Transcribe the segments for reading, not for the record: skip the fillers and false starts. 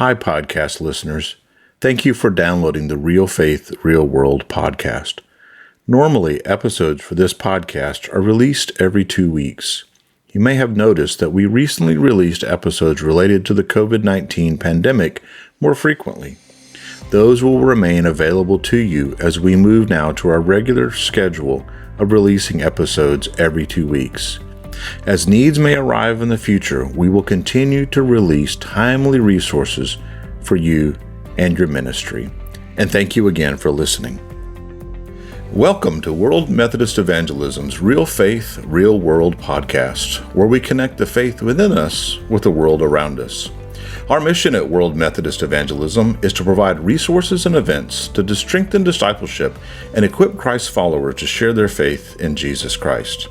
Hi, podcast listeners. Thank you for downloading the Real Faith, Real World podcast. Normally, episodes for this podcast are released every 2 weeks. You may have noticed that we recently released episodes related to the COVID-19 pandemic more frequently. Those will remain available to you as we move now to our regular schedule of releasing episodes every 2 weeks. As needs may arrive in the future, we will continue to release timely resources for you and your ministry. And thank you again for listening. Welcome to World Methodist Evangelism's Real Faith, Real World podcast, where we connect the faith within us with the world around us. Our mission at World Methodist Evangelism is to provide resources and events to strengthen discipleship and equip Christ's followers to share their faith in Jesus Christ.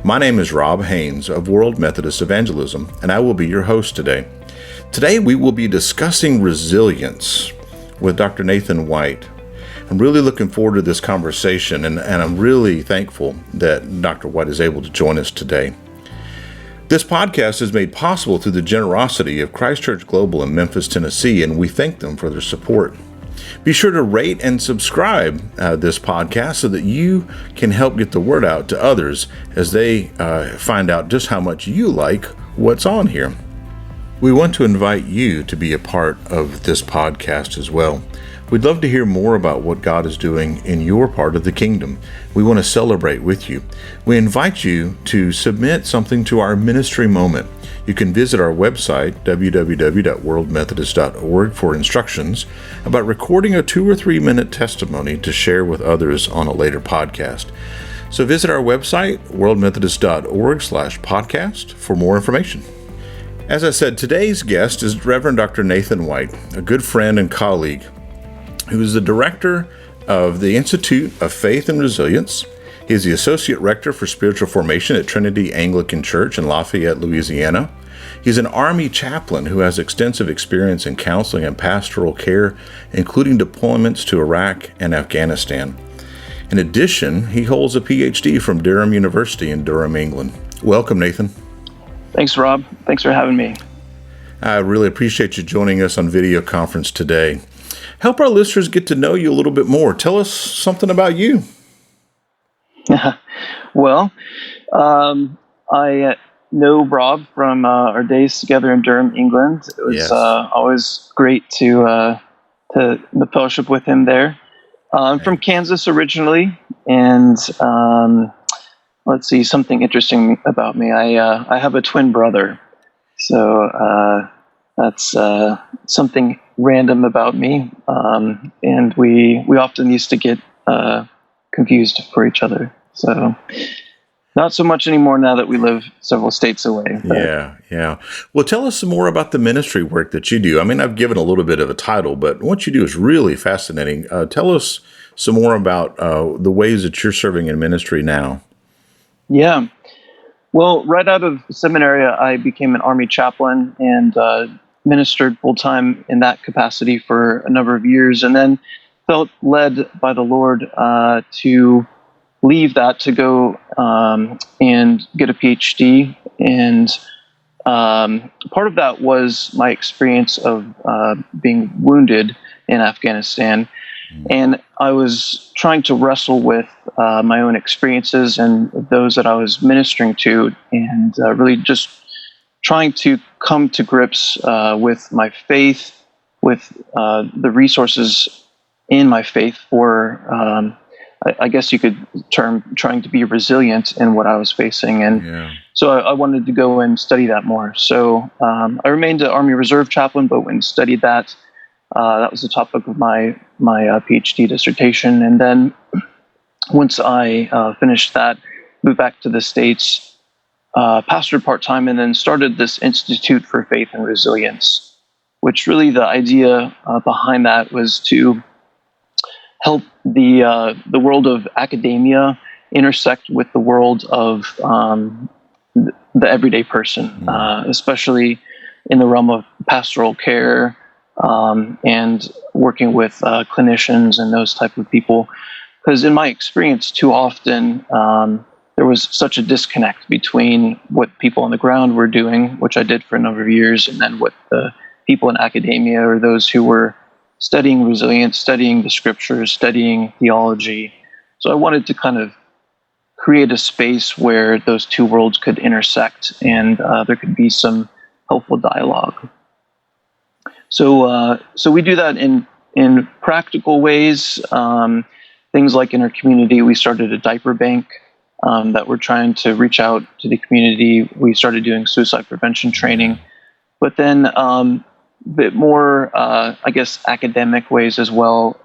My name is Rob Haynes of World Methodist Evangelism, and I will be your host today. Today we will be discussing resilience with Dr. Nathan White. I'm really looking forward to this conversation, and I'm really thankful that Dr. White is able to join us today. This podcast is made possible through the generosity of Christ Church Global in Memphis, Tennessee, and we thank them for their support. Be sure to rate and subscribe this podcast so that you can help get the word out to others as they find out just how much you like what's on here. We want to invite you to be a part of this podcast as well. We'd love to hear more about what God is doing in your part of the kingdom. We want to celebrate with you. We invite you to submit something to our ministry moment. You can visit our website, www.worldmethodist.org, for instructions about recording a 2 or 3 minute testimony to share with others on a later podcast. So visit our website, worldmethodist.org/podcast, for more information. As I said, today's guest is Reverend Dr. Nathan White, a good friend and colleague who is the director of the Institute of Faith and Resilience. He is the Associate Rector for Spiritual Formation at Trinity Anglican Church in Lafayette, Louisiana. He's an Army chaplain who has extensive experience in counseling and pastoral care, including deployments to Iraq and Afghanistan. In addition, he holds a PhD from Durham University in Durham, England. Welcome, Nathan. Thanks, Rob. Thanks for having me. I really appreciate you joining us on video conference today. Help our listeners get to know you a little bit more. Tell us something about you. Well, I know Rob from our days together in Durham, England. It was always great to fellowship with him there. I'm from Kansas originally, and let's see, something interesting about me. I have a twin brother, so that's something random about me, and we often used to get confused for each other. So not so much anymore now that we live several states away. Yeah. Well, tell us some more about the ministry work that you do. I mean, I've given a little bit of a title, but what you do is really fascinating. Tell us some more about the ways that you're serving in ministry now. Yeah. Well, right out of seminary, I became an Army chaplain and ministered full-time in that capacity for a number of years, and then felt led by the Lord to leave that to go and get a PhD. And part of that was my experience of being wounded in Afghanistan. And I was trying to wrestle with my own experiences and those that I was ministering to, and really just trying to come to grips with my faith, with the resources in my faith for, I guess you could term trying to be resilient in what I was facing. And so I wanted to go and study that more. So I remained an Army Reserve chaplain, but went and studied that. That was the topic of my PhD dissertation. And then once I finished that, moved back to the States, pastored part-time, and then started this Institute for Faith and Resilience, which really the idea behind that was to help the world of academia intersect with the world of the everyday person, especially in the realm of pastoral care, and working with clinicians and those type of people. Because in my experience, too often, there was such a disconnect between what people on the ground were doing, which I did for a number of years, and then what the people in academia or those who were studying resilience, studying the scriptures, studying theology. So I wanted to kind of create a space where those two worlds could intersect and there could be some helpful dialogue. So we do that in practical ways. Things like in our community, we started a diaper bank that we're trying to reach out to the community. We started doing suicide prevention training, but then a bit more, I guess, academic ways as well.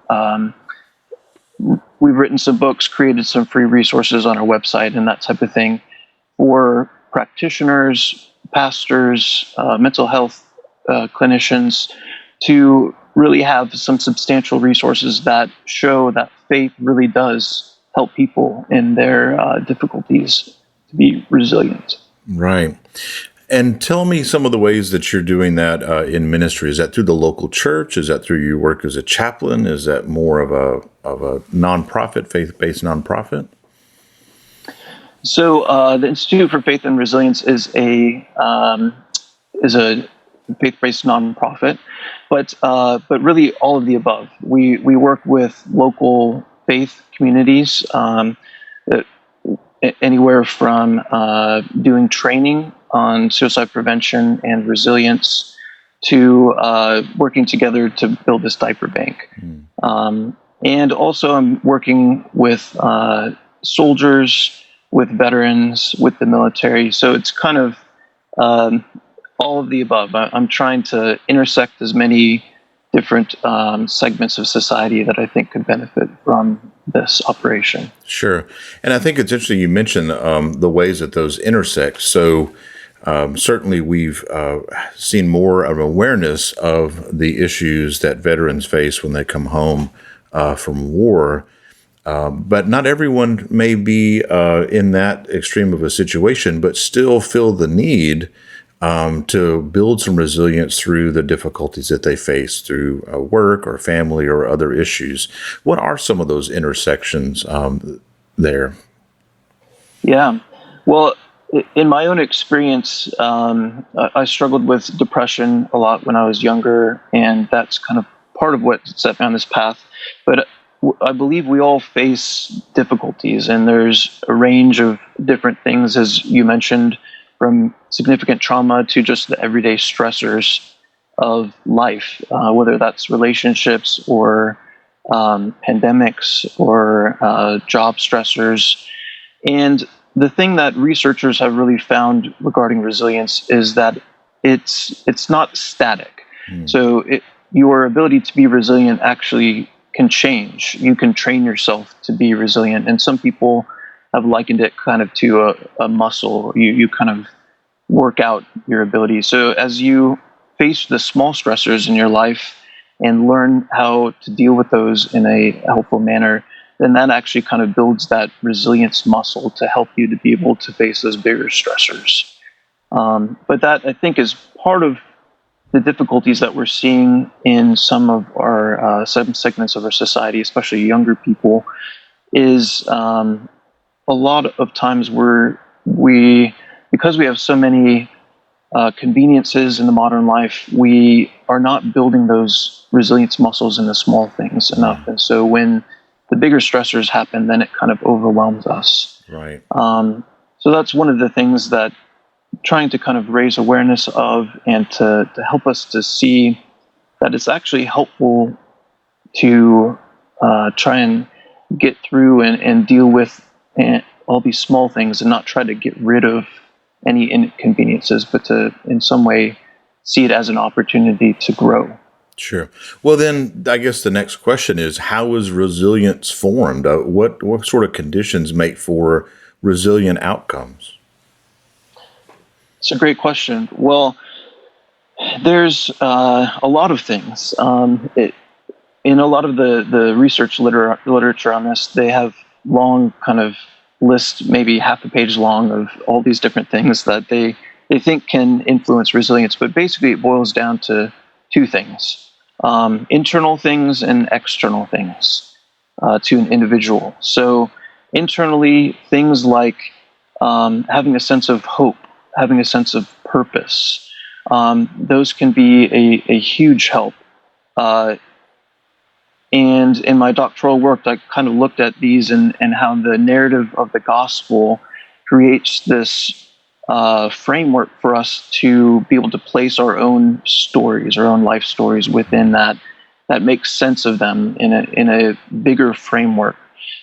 We've written some books, created some free resources on our website and that type of thing for practitioners, pastors, mental health clinicians to really have some substantial resources that show that faith really does help people in their difficulties to be resilient. Right. And tell me some of the ways that you're doing that in ministry. Is that through the local church? Is that through your work as a chaplain? Is that more of a nonprofit, faith-based nonprofit? So the Institute for Faith and Resilience is a faith-based nonprofit, but really all of the above. We work with local faith communities, anywhere from doing training on suicide prevention and resilience to working together to build this diaper bank. And also I'm working with soldiers, with veterans, with the military. So it's kind of all of the above. I'm trying to intersect as many different segments of society that I think could benefit from this operation. Sure. And I think it's interesting you mentioned the ways that those intersect. So certainly we've seen more of awareness of the issues that veterans face when they come home from war. But not everyone may be in that extreme of a situation, but still feel the need to build some resilience through the difficulties that they face through work or family or other issues. What are some of those intersections there? Yeah. Well, in my own experience, I struggled with depression a lot when I was younger, and that's kind of part of what set me on this path. But I believe we all face difficulties, and there's a range of different things, as you mentioned, from significant trauma to just the everyday stressors of life, whether that's relationships or pandemics or job stressors. And the thing that researchers have really found regarding resilience is that it's not static. So your ability to be resilient actually can change. You can train yourself to be resilient. And some people have likened it kind of to a muscle. You kind of work out your ability. So as you face the small stressors in your life and learn how to deal with those in a helpful manner, then that actually kind of builds that resilience muscle to help you to be able to face those bigger stressors. But that, I think, is part of the difficulties that we're seeing in some of our some segments of our society, especially younger people, is a lot of times because we have so many conveniences in the modern life, we are not building those resilience muscles in the small things enough. And so when the bigger stressors happen, then it kind of overwhelms us. Right. So that's one of the things that trying to kind of raise awareness of, and to help us to see that it's actually helpful to try and get through and deal with all these small things and not try to get rid of any inconveniences, but to in some way see it as an opportunity to grow. Sure. Well, then I guess the next question is, how is resilience formed? What sort of conditions make for resilient outcomes? It's a great question. Well, there's a lot of things. In a lot of the research literature on this, they have long kind of lists, maybe half a page long, of all these different things that they think can influence resilience. But basically it boils down to two things: internal things and external things to an individual. So internally, things like having a sense of hope, having a sense of purpose, those can be a huge help. And in my doctoral work, I kind of looked at these and how the narrative of the gospel creates this framework for us to be able to place our own stories, our own life stories within that makes sense of them in a bigger framework.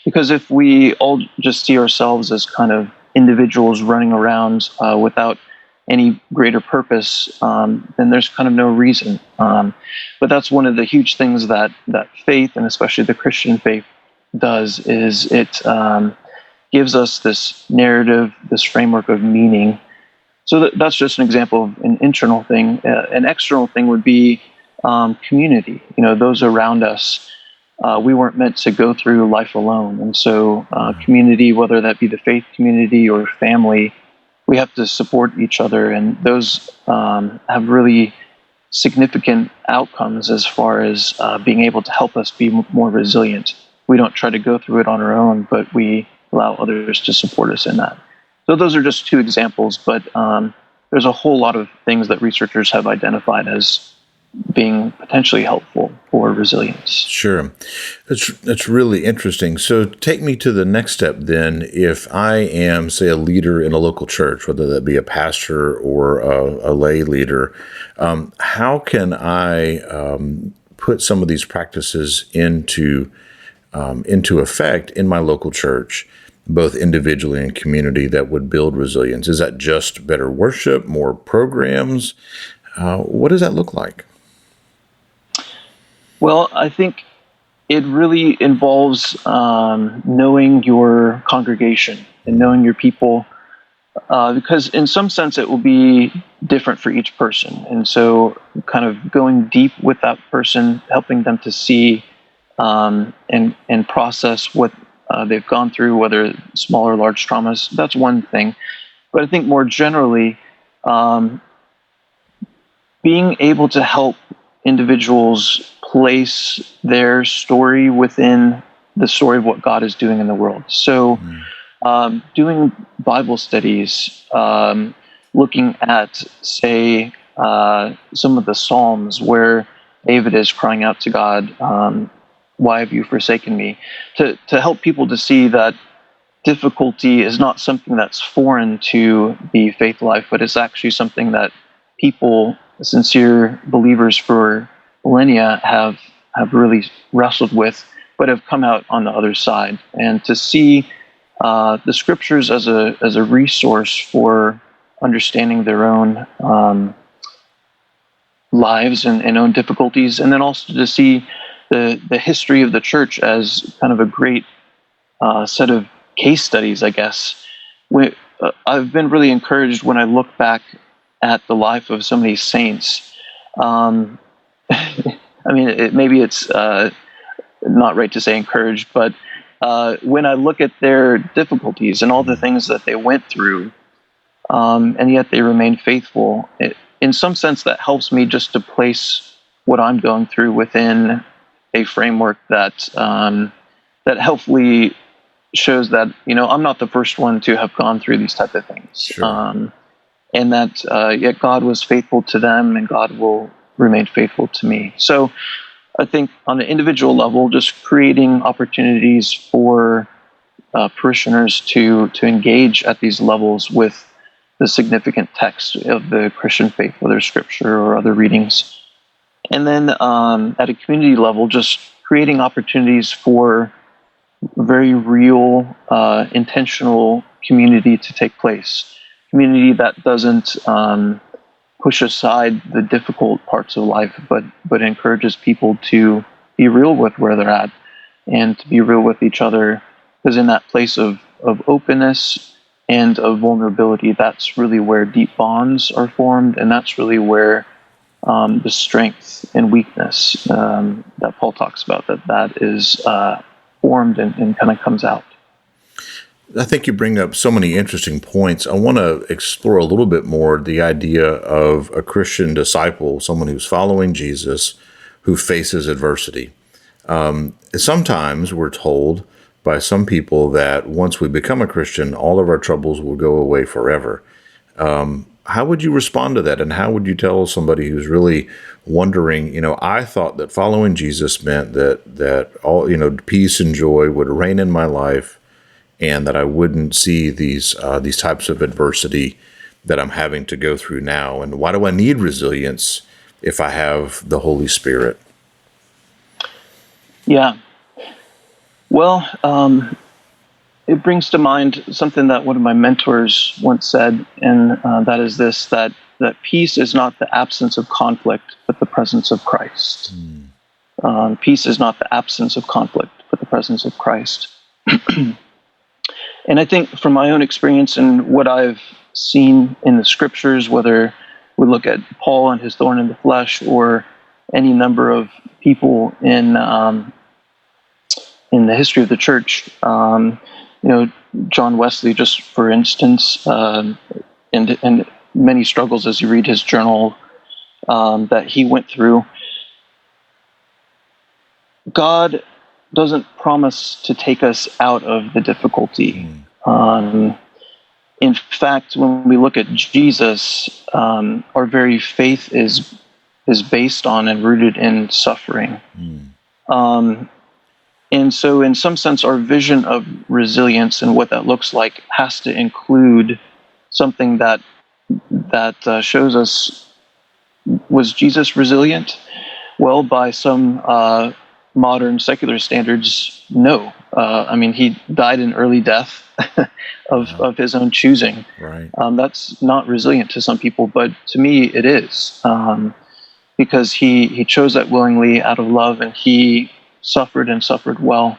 Because if we all just see ourselves as kind of individuals running around without any greater purpose, then there's kind of no reason. But that's one of the huge things that faith, and especially the Christian faith, does, is it gives us this narrative, this framework of meaning. So that's just an example of an internal thing. An external thing would be community. Those around us. We weren't meant to go through life alone, and so community, whether that be the faith community or family, we have to support each other, and those have really significant outcomes as far as being able to help us be more resilient. We don't try to go through it on our own, but we allow others to support us in that. So those are just two examples, but there's a whole lot of things that researchers have identified as being potentially helpful for resilience. Sure. That's really interesting. So take me to the next step then. If I am, say, a leader in a local church, whether that be a pastor or a lay leader, how can I put some of these practices into effect in my local church, both individually and community, that would build resilience? Is that just better worship, more programs? What does that look like? Well, I think it really involves knowing your congregation and knowing your people, because in some sense it will be different for each person. And so kind of going deep with that person, helping them to see and process what they've gone through, whether small or large traumas, that's one thing. But I think more generally, being able to help individuals place their story within the story of what God is doing in the world. So doing Bible studies, looking at, say, some of the Psalms where David is crying out to God, why have you forsaken me? To help people to see that difficulty is not something that's foreign to the faith life, but it's actually something that people, sincere believers for millennia, have really wrestled with, but have come out on the other side. And to see the scriptures as a resource for understanding their own lives and own difficulties, and then also to see the history of the church as kind of a great set of case studies, I guess. I've been really encouraged when I look back at the life of some of these saints. I mean, maybe it's not right to say encouraged, but when I look at their difficulties and all the things that they went through, and yet they remained faithful, in some sense that helps me just to place what I'm going through within a framework that that hopefully shows that, I'm not the first one to have gone through these type of things. Sure. And that yet God was faithful to them, and God will remain faithful to me. So I think on an individual level, just creating opportunities for parishioners to engage at these levels with the significant text of the Christian faith, whether scripture or other readings. And then at a community level, just creating opportunities for very real, intentional community to take place. Community that doesn't push aside the difficult parts of life, but encourages people to be real with where they're at and to be real with each other. Because in that place of openness and of vulnerability, that's really where deep bonds are formed, and that's really where the strength and weakness that Paul talks about, that is formed and kind of comes out. I think you bring up so many interesting points. I want to explore a little bit more the idea of a Christian disciple, someone who's following Jesus, who faces adversity. Sometimes we're told by some people that once we become a Christian, all of our troubles will go away forever. how would you respond to that? And how would you tell somebody who's really wondering, I thought that following Jesus meant that all, peace and joy would reign in my life, and that I wouldn't see these types of adversity that I'm having to go through now. And why do I need resilience if I have the Holy Spirit? Yeah. Well, it brings to mind something that one of my mentors once said, and that is this, that peace is not the absence of conflict, but the presence of Christ. Peace is not the absence of conflict, but the presence of Christ. And I think from my own experience and what I've seen in the scriptures, whether we look at Paul and his thorn in the flesh, or any number of people in the history of the church, John Wesley, just for instance, and many struggles as you read his journal that he went through. God doesn't promise to take us out of the difficulty. In fact, when we look at Jesus, our very faith is based on and rooted in suffering. And so in some sense, our vision of resilience and what that looks like has to include something that shows us, was Jesus resilient? Well, by some modern secular standards, no. He died an early death of his own choosing. Right. That's not resilient to some people, but to me it is, because he chose that willingly out of love, and he suffered and suffered well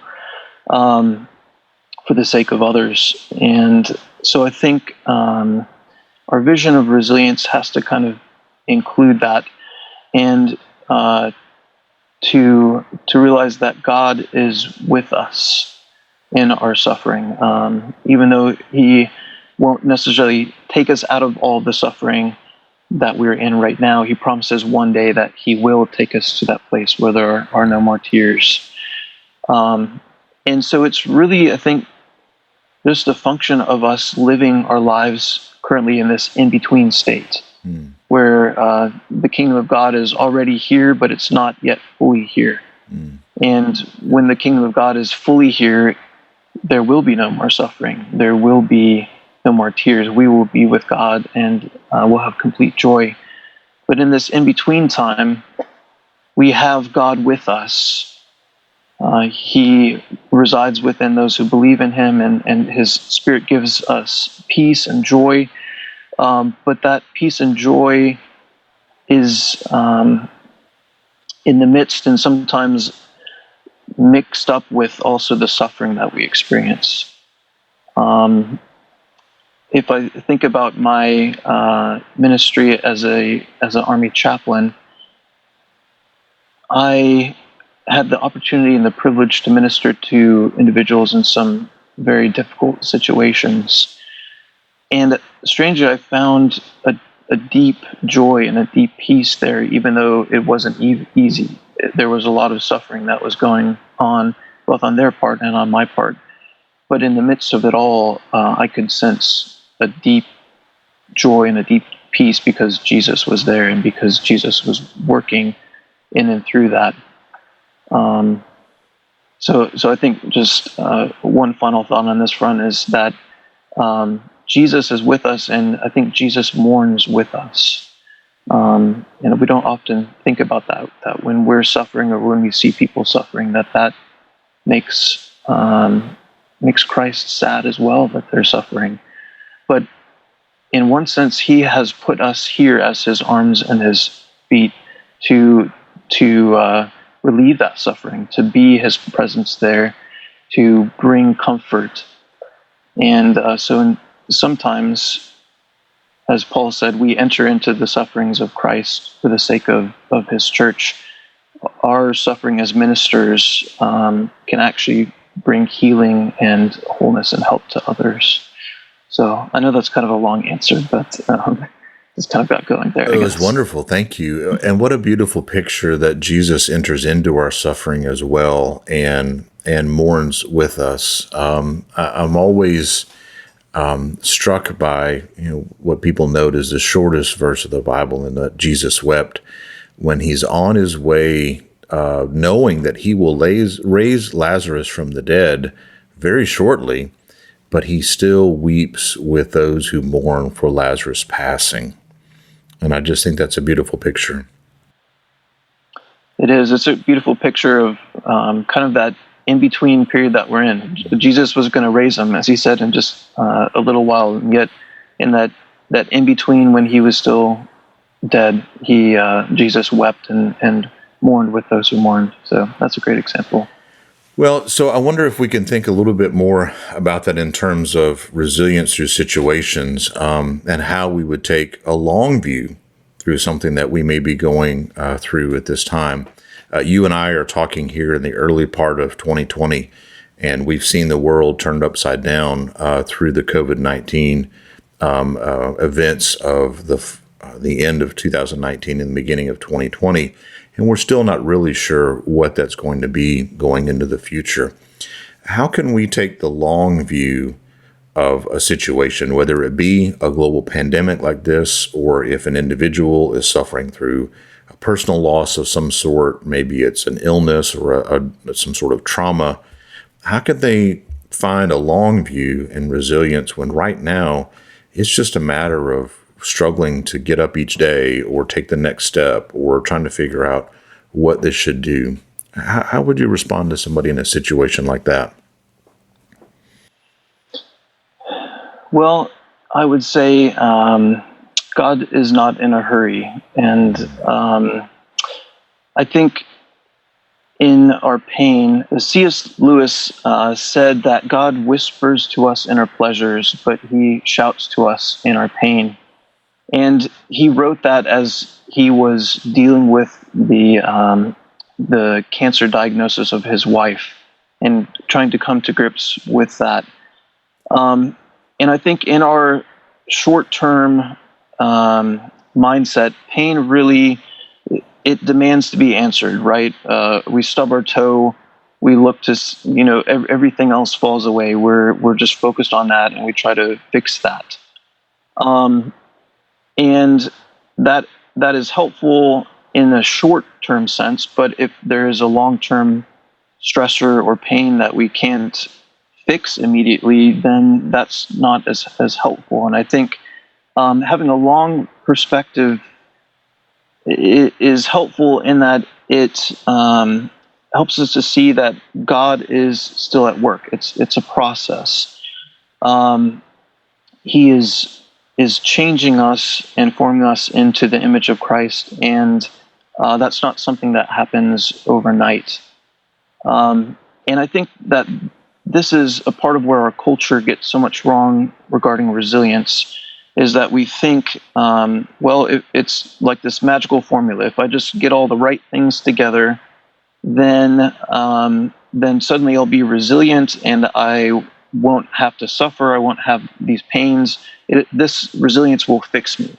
for the sake of others. And so I think our vision of resilience has to kind of include that, and to realize that God is with us in our suffering, even though he won't necessarily take us out of all the suffering that we're in right now. He promises one day that he will take us to that place where there are no more tears. And so it's really, I think, just a function of us living our lives currently in this in-between state, where the kingdom of God is already here, but it's not yet fully here. And when the kingdom of God is fully here, there will be no more suffering. There will be no more tears. We will be with God, and we'll have complete joy. But in this in-between time, we have God with us. He resides within those who believe in him, and his Spirit gives us peace and joy. But that peace and joy is in the midst and sometimes mixed up with also the suffering that we experience. If I think about my ministry as an Army chaplain, I had the opportunity and the privilege to minister to individuals in some very difficult situations. And strangely, I found a deep joy and a deep peace there, even though it wasn't easy. There was a lot of suffering that was going on, both on their part and on my part. But in the midst of it all, I could sense a deep joy and a deep peace because Jesus was there and because Jesus was working in and through that. So I think just one final thought on this front is that Jesus is with us, and I think Jesus mourns with us. And we don't often think about that when we're suffering or when we see people suffering, that makes Christ sad as well that they're suffering. But in one sense, he has put us here as his arms and his feet to relieve that suffering, to be his presence there, to bring comfort. And sometimes, as Paul said, we enter into the sufferings of Christ for the sake of his church. Our suffering as ministers can actually bring healing and wholeness and help to others. So I know that's kind of a long answer, but it's kind of got going there. It was wonderful. Thank you. And what a beautiful picture that Jesus enters into our suffering as well and mourns with us. I'm always struck by what people note as the shortest verse of the Bible, and that Jesus wept when he's on his way, knowing that he will raise Lazarus from the dead very shortly, but he still weeps with those who mourn for Lazarus passing. And I just think that's a beautiful picture. It is. It's a beautiful picture of kind of that in-between period that we're in. Jesus was going to raise him, as he said, in just a little while. And yet in that in-between when he was still dead, Jesus wept and mourned with those who mourned. So that's a great example. Well, so I wonder if we can think a little bit more about that in terms of resilience through situations, and how we would take a long view through something that we may be going through at this time. You and I are talking here in the early part of 2020, and we've seen the world turned upside down through the COVID-19 events of the end of 2019 and the beginning of 2020. And we're still not really sure what that's going to be going into the future. How can we take the long view of a situation, whether it be a global pandemic like this, or if an individual is suffering through a personal loss of some sort, maybe it's an illness or some sort of trauma? How can they find a long view and resilience when right now it's just a matter of struggling to get up each day or take the next step or trying to figure out what they should do? How would you respond to somebody in a situation like that? Well, I would say God is not in a hurry. And I think in our pain, C.S. Lewis said that God whispers to us in our pleasures, but he shouts to us in our pain. And he wrote that as he was dealing with the cancer diagnosis of his wife and trying to come to grips with that. And I think in our short-term mindset, pain really, it demands to be answered, right? We stub our toe, we look to, everything else falls away. We're just focused on that, and we try to fix that. And that is helpful in a short-term sense, but if there is a long-term stressor or pain that we can't fix immediately, then that's not as helpful. And I think having a long perspective is helpful in that it helps us to see that God is still at work. It's a process. He is changing us and forming us into the image of Christ, and that's not something that happens overnight. And I think that this is a part of where our culture gets so much wrong regarding resilience, is that we think, it's like this magical formula. If I just get all the right things together, then suddenly I'll be resilient and I won't have to suffer. I won't have these pains. This resilience will fix me.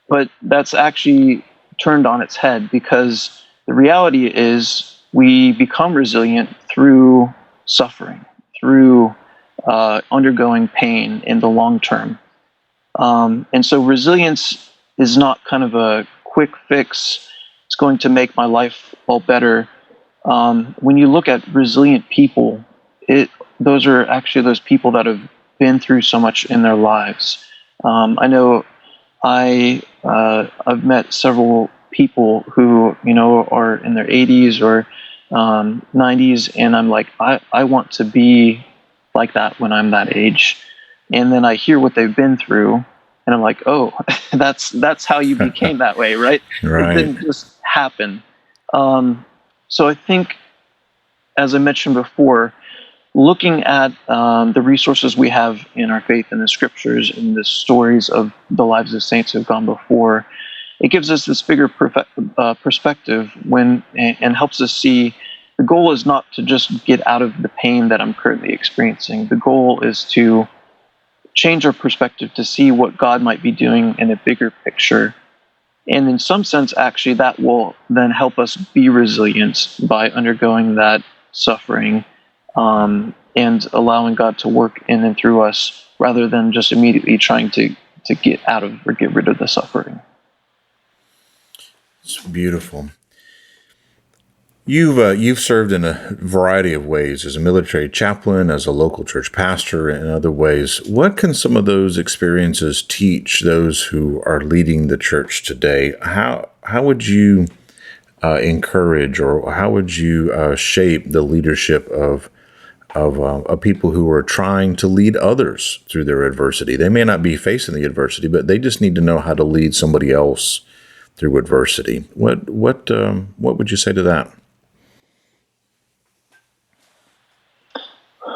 But that's actually turned on its head, because the reality is we become resilient through suffering, through undergoing pain in the long term. And so resilience is not kind of a quick fix. It's going to make my life all better. When you look at resilient people, those are actually those people that have been through so much in their lives. I know I've met several people who, are in their 80s or 90s, and I'm like, I want to be like that when I'm that age. And then I hear what they've been through, and I'm like, oh, that's how you became that way, right? Right. It didn't just happen. So I think, as I mentioned before, looking at the resources we have in our faith in the scriptures and the stories of the lives of saints who have gone before, it gives us this bigger perspective and helps us see the goal is not to just get out of the pain that I'm currently experiencing. The goal is to change our perspective to see what God might be doing in a bigger picture. And in some sense, actually, that will then help us be resilient by undergoing that suffering and allowing God to work in and through us rather than just immediately trying to get out of or get rid of the suffering. It's beautiful. You've served in a variety of ways as a military chaplain, as a local church pastor, and other ways. What can some of those experiences teach those who are leading the church today? How would you encourage, or how would you shape the leadership of people who are trying to lead others through their adversity? They may not be facing the adversity, but they just need to know how to lead somebody else through adversity. What would you say to that?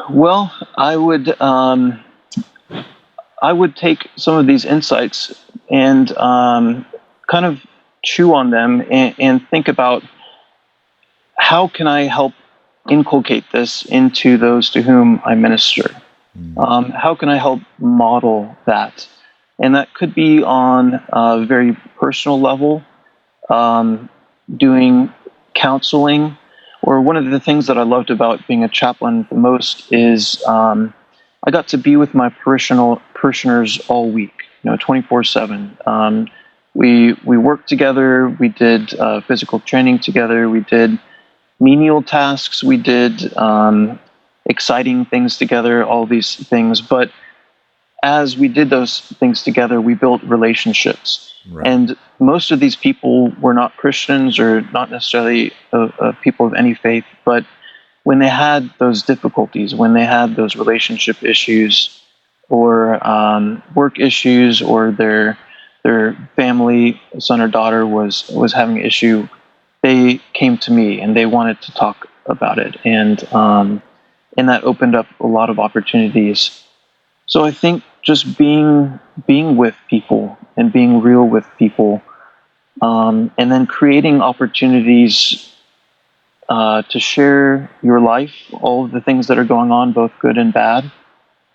Well, I would take some of these insights and kind of chew on them and think about how can I help inculcate this into those to whom I minister. How can I help model that? And that could be on a very personal level, doing counseling. Or one of the things that I loved about being a chaplain the most is I got to be with my parishioners all week, 24/7. We worked together. We did physical training together. We did menial tasks. We did exciting things together. All these things, but as we did those things together, we built relationships. Right. And most of these people were not Christians or not necessarily people of any faith, but when they had those difficulties, when they had those relationship issues or work issues, or their family, son or daughter was having an issue, they came to me and they wanted to talk about it. And that opened up a lot of opportunities. So I think just being with people and being real with people, and then creating opportunities to share your life, all of the things that are going on, both good and bad,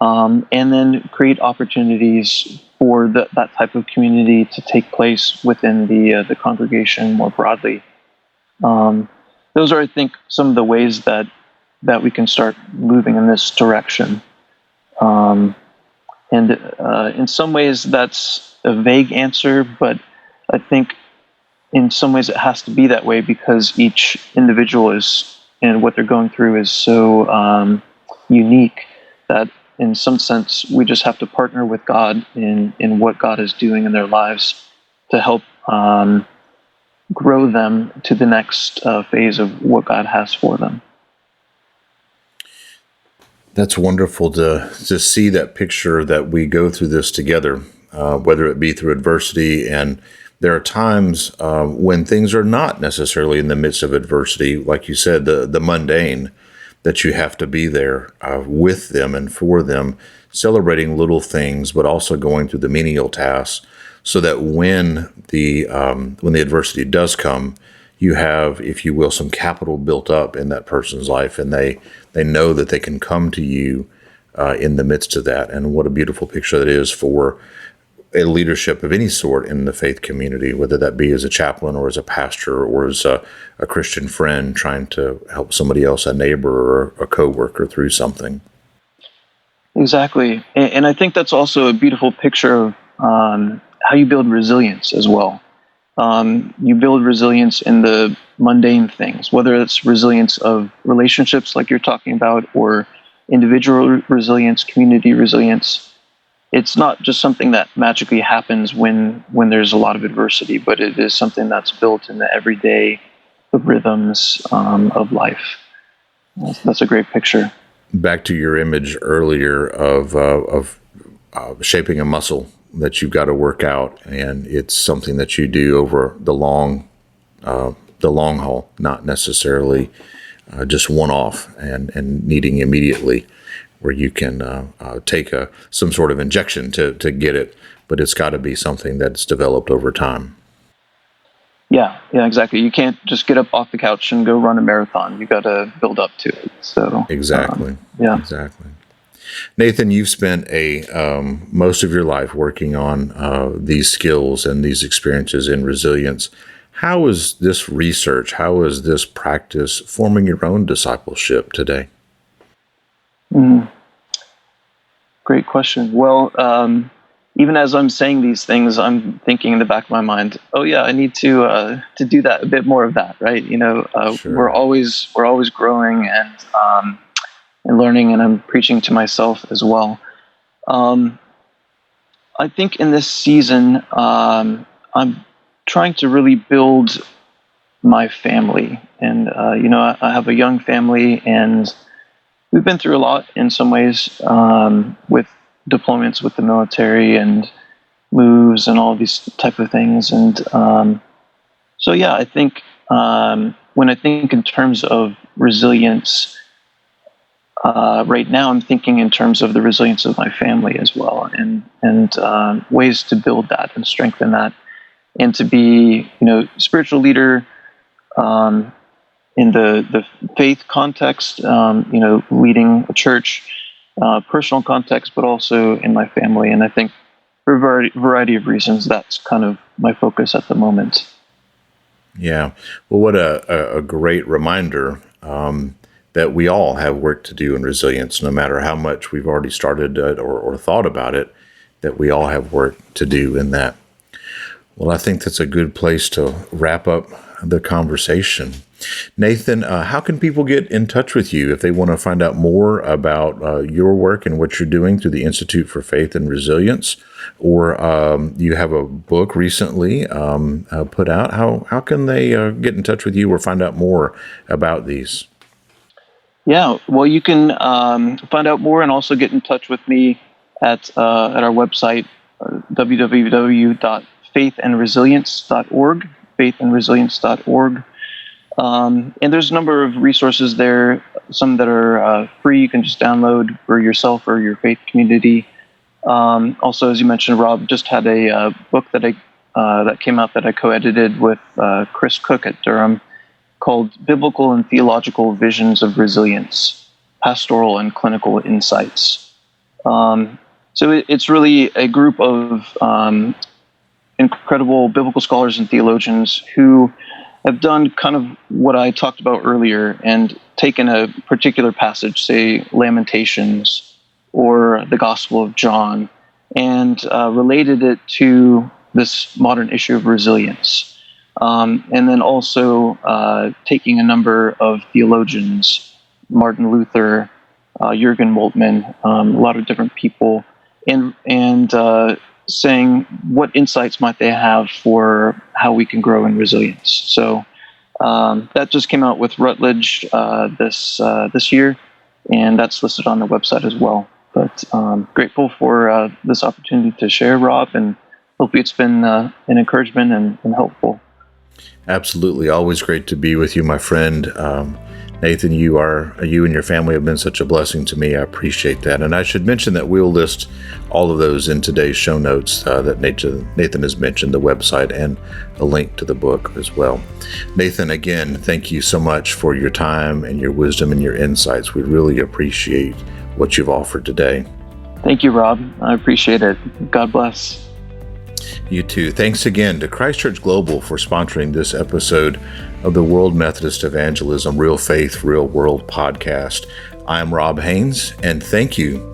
and then create opportunities for that type of community to take place within the congregation more broadly. Those are, I think, some of the ways that we can start moving in this direction. And in some ways, that's a vague answer, but I think in some ways it has to be that way because each individual and what they're going through is so unique that in some sense we just have to partner with God in what God is doing in their lives to help grow them to the next phase of what God has for them. That's wonderful to see that picture that we go through this together, whether it be through adversity. And there are times when things are not necessarily in the midst of adversity, like you said, the mundane, that you have to be there with them and for them, celebrating little things, but also going through the menial tasks, so that when the adversity does come, you have, if you will, some capital built up in that person's life, and they know that they can come to you in the midst of that. And what a beautiful picture that is for a leadership of any sort in the faith community, whether that be as a chaplain or as a pastor or as a Christian friend trying to help somebody else, a neighbor or a coworker, through something. Exactly. And I think that's also a beautiful picture of how you build resilience as well. You build resilience in the mundane things, whether it's resilience of relationships like you're talking about, or individual resilience, community resilience. It's not just something that magically happens when there's a lot of adversity, but it is something that's built in the everyday rhythms of life. That's a great picture. Back to your image earlier of shaping a muscle that you've got to work out, and it's something that you do over the long haul, not necessarily just one-off and needing immediately, where you can take some sort of injection to get it, but it's got to be something that's developed over time. Yeah, exactly. You can't just get up off the couch and go run a marathon. You got to build up to it. So exactly. Exactly. Nathan, you've spent most of your life working on these skills and these experiences in resilience. How is this research, how is this practice forming your own discipleship today? Mm, great question. Well, even as I'm saying these things, I'm thinking in the back of my mind, oh yeah, I need to do that, a bit more of that, right? We're Sure. always growing and learning, and I'm preaching to myself as well. Um, I think in this season, I'm trying to really build my family, and I have a young family, and we've been through a lot in some ways, with deployments with the military and moves and all these type of things. And so, yeah, I think when I think in terms of resilience, right now I'm thinking in terms of the resilience of my family as well, and ways to build that and strengthen that, and to be, spiritual leader, in the faith context, leading a church, personal context, but also in my family. And I think for a variety of reasons, that's kind of my focus at the moment. Yeah. Well, what a great reminder that we all have work to do in resilience, no matter how much we've already started or thought about it, that we all have work to do in that. Well, I think that's a good place to wrap up the conversation. Nathan, how can people get in touch with you if they want to find out more about your work and what you're doing through the Institute for Faith and Resilience? Or you have a book recently put out. How can they get in touch with you or find out more about these? Yeah, well, you can find out more and also get in touch with me at our website, www.faithandresilience.org, faithandresilience.org. And there's a number of resources there, some that are free, you can just download for yourself or your faith community. Also, as you mentioned, Rob just had a book that came out that I co-edited with Chris Cook at Durham, called Biblical and Theological Visions of Resilience, Pastoral and Clinical Insights. So it's really a group of incredible biblical scholars and theologians who have done kind of what I talked about earlier and taken a particular passage, say Lamentations or the Gospel of John, and related it to this modern issue of resilience. And then also taking a number of theologians, Martin Luther, Jürgen Moltmann, a lot of different people, and saying what insights might they have for how we can grow in resilience. So that just came out with Routledge this year, and that's listed on the website as well. But grateful for this opportunity to share, Rob, and hopefully it's been an encouragement and helpful. Absolutely. Always great to be with you, my friend. Nathan, you and your family have been such a blessing to me. I appreciate that. And I should mention that we'll list all of those in today's show notes that Nathan has mentioned, the website and a link to the book as well. Nathan, again, thank you so much for your time and your wisdom and your insights. We really appreciate what you've offered today. Thank you, Rob. I appreciate it. God bless. You too. Thanks again to Christ Church Global for sponsoring this episode of the World Methodist Evangelism Real Faith, Real World podcast. I'm Rob Haynes, and thank you